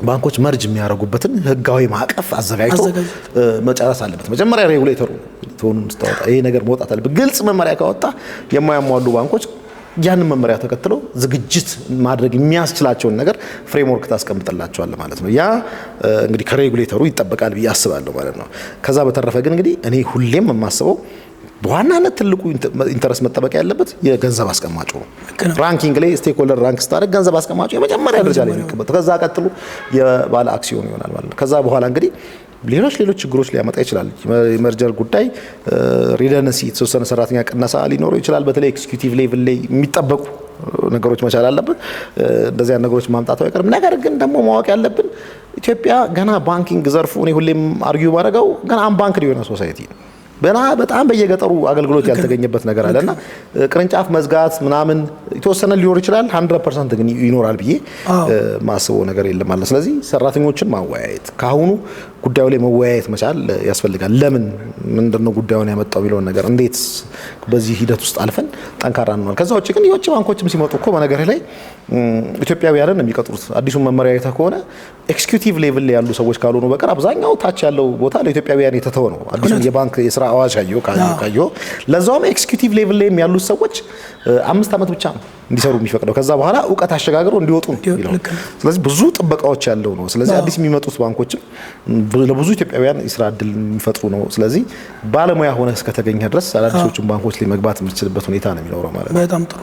ባንኮች መርጅ የሚያደርጉበትን ህጋዊ ማዕቀፍ አዘጋጅቶ መጨረስ አለበት። መጀመሪያ ሬጉሌተሩ ቶኑን ስታወጣ ይሄ ነገር መውጣት አለበት። ግልጽ መመሪያ ካወጣ የማያሟሉ ባንኮች ያንን መመሪያ ተከትለው ዝግጅት ማድረግ የሚያስችላቸውን ነገር ፍሬምወርክ ታስቀምጥላቸዋል ማለት ነው። ያ እንግዲህ ከሬጉሌተሩ ይጠበቃል ብዬ አስባለሁ ማለት ነው። ከዛ በተረፈ ግን እንግዲህ እኔ ሁሌም የማስበው በዋናነት ትልቁ ኢንተረስት መጠበቅ ያለበት የገንዘብ አስቀማጩ ነው። ራንኪንግ ላይ ስቴክሆልደር ራንክ ስታደርግ ገንዘብ አስቀማጩ የመጀመሪያ ደረጃ ላይ የሚቀመጥ፣ ከዛ ቀጥሎ የባለ አክሲዮን ይሆናል ማለት ነው። ከዛ በኋላ እንግዲህ ሌሎች ችግሮች ሊያመጣ ይችላል። የመርጀር ጉዳይ ሪደንሲ የተወሰነ ሰራተኛ ቅነሳ ሊኖረው ይችላል። በተለይ ኤክስኪዩቲቭ ሌቭል ላይ የሚጠበቁ ነገሮች መቻል አለበት። እንደዚያ ነገሮች ማምጣቱ አይቀርም። ነገር ግን ደግሞ ማወቅ ያለብን ኢትዮጵያ ገና ባንኪንግ ዘርፉ እኔ ሁሌም አርጊው ማድረገው ገና አንባንክድ የሆነ ሶሳይቲ ነው። በጣም በየገጠሩ አገልግሎት ያልተገኘበት ነገር አለና ቅርንጫፍ መዝጋት ምናምን የተወሰነ ሊኖር ይችላል። 100% ግን ይኖራል ብዬ ማስበው ነገር የለም ማለት። ስለዚህ ሰራተኞችን ማወያየት ካሁኑ ጉዳዩ ላይ መወያየት መቻል ያስፈልጋል። ለምን ምንድነው ጉዳዩን ያመጣው ቢለውን ነገር እንዴት በዚህ ሂደት ውስጥ አልፈን ጠንካራ እንሆናለን። ከዛ ውጭ ግን የውጭ ባንኮችም ሲመጡ እኮ በነገር ላይ ኢትዮጵያውያንን የሚቀጥሩት አዲሱን መመሪያ አይተህ ከሆነ ኤክስኪዩቲቭ ሌቭል ላይ ያሉ ሰዎች ካልሆኑ በቀር አብዛኛው ታች ያለው ቦታ ለኢትዮጵያውያን የተተወ ነው። አዲሱ የባንክ የስራ አዋጅ ካየሁ ለዛውም ኤክስኪዩቲቭ ሌቭል ላይ ያሉት ሰዎች 5 ዓመት ብቻ ነው እንዲሰሩ የሚፈቅደው። ከዛ በኋላ እውቀት አሸጋግረው እንዲወጡ ነው። ስለዚህ ብዙ ጥበቃዎች ያለው ነው። ስለዚህ አዲስ የሚመጡት ባንኮችም ለብዙ ኢትዮጵያውያን የስራ እድል የሚፈጥሩ ነው። ስለዚህ ባለሙያ ሆነ እስከተገኘ ድረስ አዳዲሶቹን ባንኮች ላይ መግባት የምትችልበት ሁኔታ ነው የሚኖረው ማለት ነው። በጣም ጥሩ።